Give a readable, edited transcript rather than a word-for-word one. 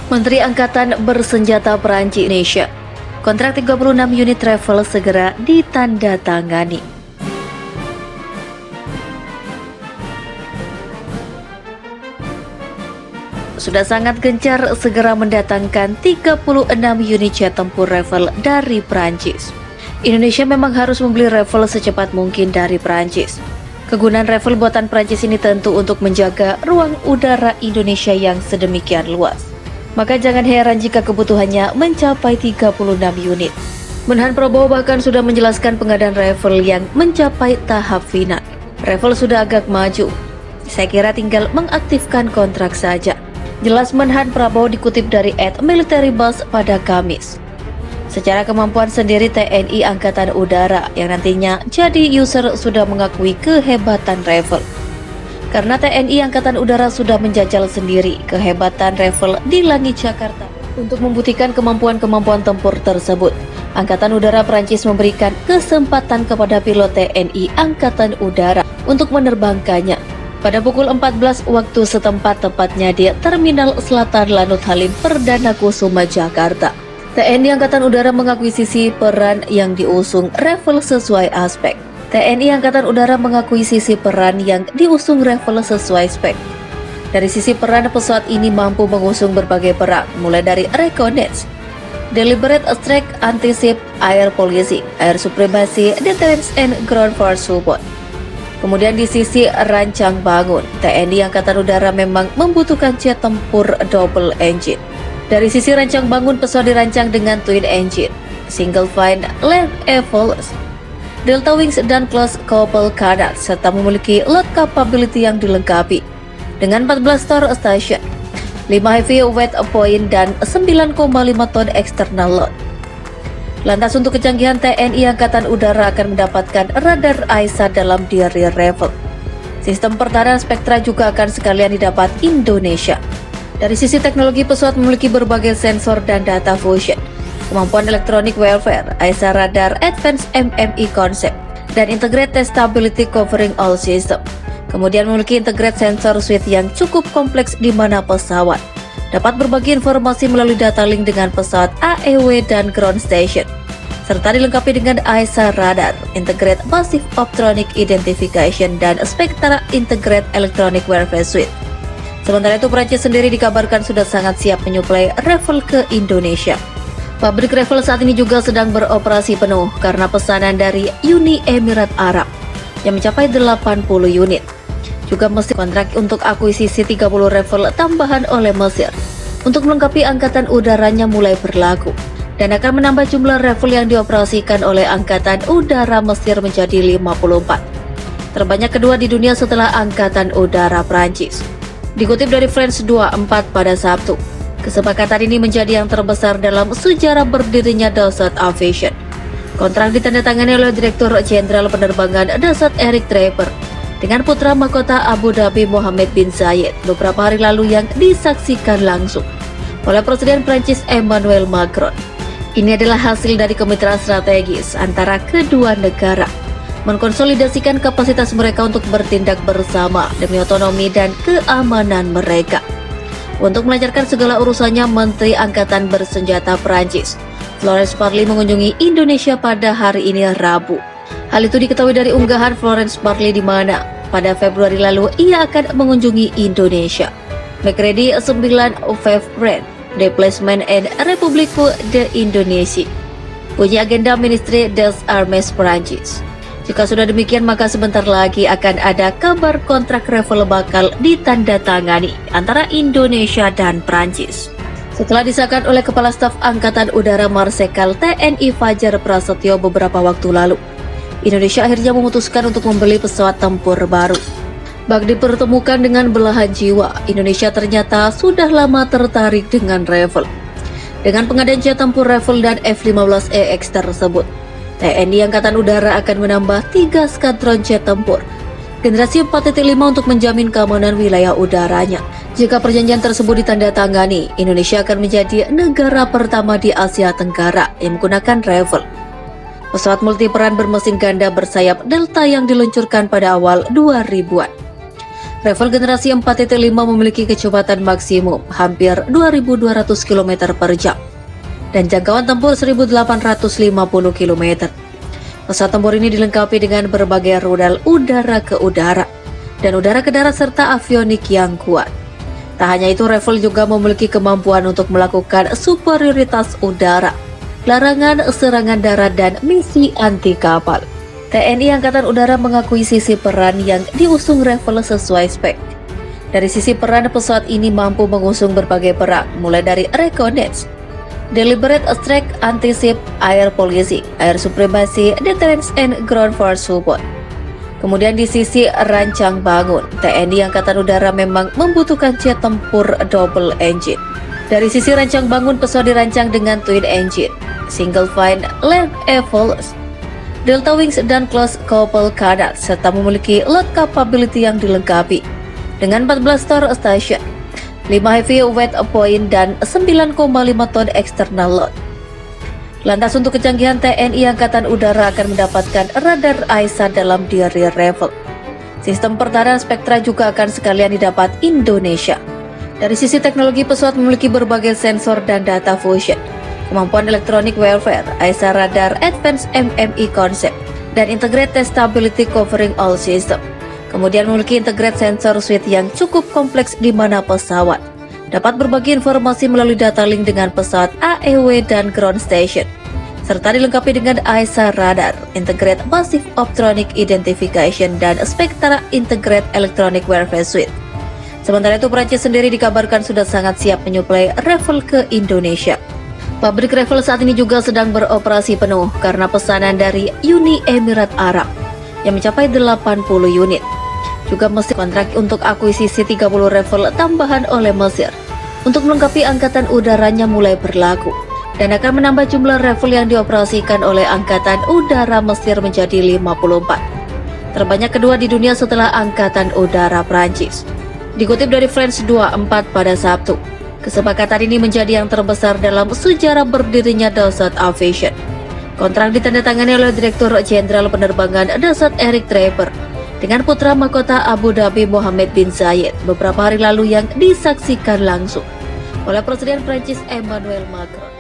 Menteri Angkatan Bersenjata Perancis Indonesia. Kontrak 36 unit travel segera ditandatangani. Sudah sangat gencar segera mendatangkan 36 unit jet tempur Rafale dari Perancis. Indonesia memang harus membeli Rafale secepat mungkin dari Perancis. Kegunaan Rafale buatan Perancis ini tentu untuk menjaga ruang udara Indonesia yang sedemikian luas. Maka jangan heran jika kebutuhannya mencapai 36 unit. Menhan Prabowo bahkan sudah menjelaskan pengadaan Rafale yang mencapai tahap final. Rafale sudah agak maju. Saya kira tinggal mengaktifkan kontrak saja. Jelas Menhan Prabowo dikutip dari @militarybuzz pada Kamis. Secara kemampuan sendiri TNI Angkatan Udara yang nantinya jadi user sudah mengakui kehebatan Rafale. Karena TNI Angkatan Udara sudah menjajal sendiri kehebatan Rafale di langit Jakarta. Untuk membuktikan kemampuan-kemampuan tempur tersebut, Angkatan Udara Prancis memberikan kesempatan kepada pilot TNI Angkatan Udara untuk menerbangkannya. Pada pukul 14 waktu setempat, tepatnya di Terminal Selatan Lanut Halim Perdana Kusuma, Jakarta. TNI Angkatan Udara mengakuisisi peran yang diusung Rafale sesuai aspek. TNI Angkatan Udara mengakuisisi peran yang diusung Rafale sesuai spek. Dari sisi peran, pesawat ini mampu mengusung berbagai perang, mulai dari reconnaissance, deliberate strike, anti-ship, air policing, air supremacy, deterrence, and ground force support. Kemudian di sisi rancang bangun, TNI Angkatan Udara memang membutuhkan jet tempur double engine. Dari sisi rancang bangun, pesawat dirancang dengan twin engine, single fin, left evolus, delta wings, dan close couple canard, serta memiliki load capability yang dilengkapi dengan 14 tower station, 5 heavy weight point, dan 9,5 ton external load. Lantas untuk kecanggihan TNI Angkatan Udara akan mendapatkan radar AESA dalam diri Rafale. Sistem pertahanan Spectra juga akan sekalian didapat Indonesia. Dari sisi teknologi, pesawat memiliki berbagai sensor dan data fusion, kemampuan elektronik warfare, AESA radar, advanced MMI concept, dan integrated stability covering all system. Kemudian memiliki integrated sensor suite yang cukup kompleks di mana pesawat dapat berbagi informasi melalui data link dengan pesawat AEW dan ground station, serta dilengkapi dengan AESA radar, integrated passive optronic identification, dan Spectra integrated electronic warfare suite. Sementara itu, Prancis sendiri dikabarkan sudah sangat siap menyuplai Rafale ke Indonesia. Pabrik Rafale saat ini juga sedang beroperasi penuh karena pesanan dari Uni Emirat Arab yang mencapai 80 unit. Juga Mesir kontrak untuk akuisisi 30 Rafale tambahan oleh Mesir untuk melengkapi angkatan udaranya mulai berlaku dan akan menambah jumlah Rafale yang dioperasikan oleh Angkatan Udara Mesir menjadi 54. Terbanyak kedua di dunia setelah Angkatan Udara Prancis. Dikutip dari France 24 pada Sabtu, kesepakatan ini menjadi yang terbesar dalam sejarah berdirinya Dassault Aviation. Kontrak ditandatangani oleh Direktur Jenderal Penerbangan Dassault Eric Draper dengan putra mahkota Abu Dhabi Mohammed bin Zayed beberapa hari lalu yang disaksikan langsung oleh Presiden Prancis Emmanuel Macron. Ini adalah hasil dari kemitraan strategis antara kedua negara, mengkonsolidasikan kapasitas mereka untuk bertindak bersama demi otonomi dan keamanan mereka. Untuk melancarkan segala urusannya, Menteri Angkatan Bersenjata Prancis Florence Parly mengunjungi Indonesia pada hari ini Rabu. Hal itu diketahui dari unggahan Florence Parly di mana pada Februari lalu ia akan mengunjungi Indonesia. Macready 9 Februari, Déplacement and République de Indonésie, punya agenda Ministry des Armées Prancis. Jika sudah demikian, maka sebentar lagi akan ada kabar kontrak Rafale bakal ditandatangani antara Indonesia dan Prancis. Setelah disahkan oleh Kepala Staf Angkatan Udara Marsikal TNI Fajar Prasetyo beberapa waktu lalu, Indonesia akhirnya memutuskan untuk membeli pesawat tempur baru. Bak dipertemukan dengan belahan jiwa, Indonesia ternyata sudah lama tertarik dengan Rafale. Dengan pengadaan jet tempur Rafale dan F-15EX tersebut, TNI Angkatan Udara akan menambah 3 skadron jet tempur generasi 4.5 untuk menjamin keamanan wilayah udaranya. Jika perjanjian tersebut ditandatangani, Indonesia akan menjadi negara pertama di Asia Tenggara yang menggunakan Rafale. Pesawat multiperan bermesin ganda bersayap Delta yang diluncurkan pada awal 2000-an. Rafale generasi 4.5 memiliki kecepatan maksimum hampir 2.200 km per jam dan jangkauan tempur 1.850 km. Pesawat tempur ini dilengkapi dengan berbagai rudal udara ke udara dan udara ke darat serta avionik yang kuat. Tak hanya itu, Rafale juga memiliki kemampuan untuk melakukan superioritas udara, larangan serangan darat dan misi anti kapal. TNI Angkatan Udara mengakui sisi peran yang diusung Rafale sesuai spek. Dari sisi peran, pesawat ini mampu mengusung berbagai perang, mulai dari reconnaissance, deliberate strike, anti-ship, air policing, air supremacy, deterrence, and ground force support. Kemudian di sisi rancang bangun, TNI Angkatan Udara memang membutuhkan jet tempur double engine. Dari sisi rancang bangun, pesawat dirancang dengan twin engine, single fin, land evals, delta wings, dan close couple canal, serta memiliki load capability yang dilengkapi dengan 14 store station, 5 heavy weight point, dan 9,5 ton external load. Lantas untuk kecanggihan, TNI Angkatan Udara akan mendapatkan radar AESA dalam diri Rafale. Sistem pertahanan Spectra juga akan sekalian didapat Indonesia. Dari sisi teknologi, pesawat memiliki berbagai sensor dan data fusion, kemampuan electronic warfare, AESA radar, advanced MMI concept, dan integrated stability covering all system. Kemudian memiliki integrated sensor suite yang cukup kompleks di mana pesawat dapat berbagi informasi melalui data link dengan pesawat AEW dan ground station, serta dilengkapi dengan AESA radar, integrated passive optronic identification, dan Spectra integrated electronic warfare suite. Sementara itu, Prancis sendiri dikabarkan sudah sangat siap menyuplai Rafale ke Indonesia. Pabrik Rafale saat ini juga sedang beroperasi penuh karena pesanan dari Uni Emirat Arab yang mencapai 80 unit. Juga Mesir kontrak untuk akuisisi 30 Rafale tambahan oleh Mesir untuk melengkapi angkatan udaranya mulai berlaku dan akan menambah jumlah Rafale yang dioperasikan oleh Angkatan Udara Mesir menjadi 54, terbanyak kedua di dunia setelah Angkatan Udara Prancis. Dikutip dari France 24 pada Sabtu, kesepakatan ini menjadi yang terbesar dalam sejarah berdirinya Dassault Aviation. Kontrak ditandatangani oleh Direktur Jenderal Penerbangan Dassault Eric Draper dengan putra mahkota Abu Dhabi Mohammed bin Zayed beberapa hari lalu yang disaksikan langsung oleh Presiden Prancis Emmanuel Macron.